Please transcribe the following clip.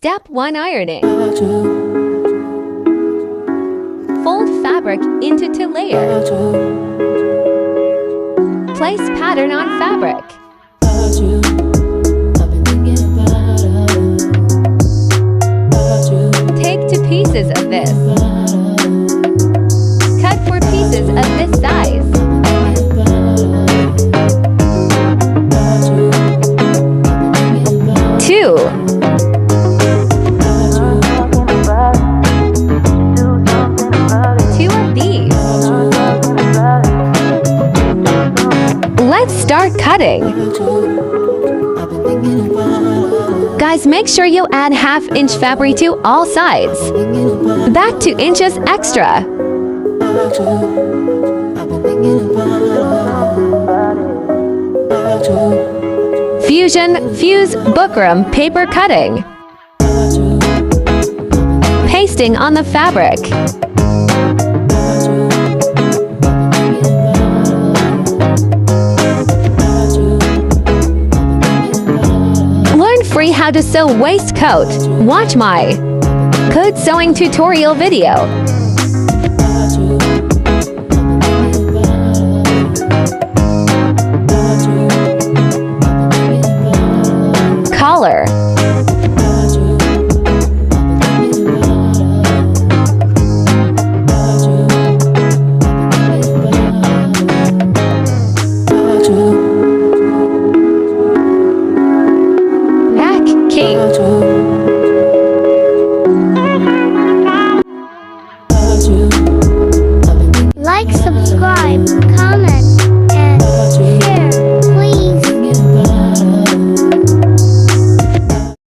Step 1. Ironing. Fold fabric into 2 layers. Place pattern on fabric. Take 2 pieces of this. Cut 4 pieces of this size. Two of these. Let's start cutting. Guys, make sure you add 1/2 inch fabric to all sides. Back 2 inches extra. Fuse bukram paper cutting. Pasting on the fabric. Learn free how to sew waistcoat. Watch my code sewing tutorial video. Collar. Back king.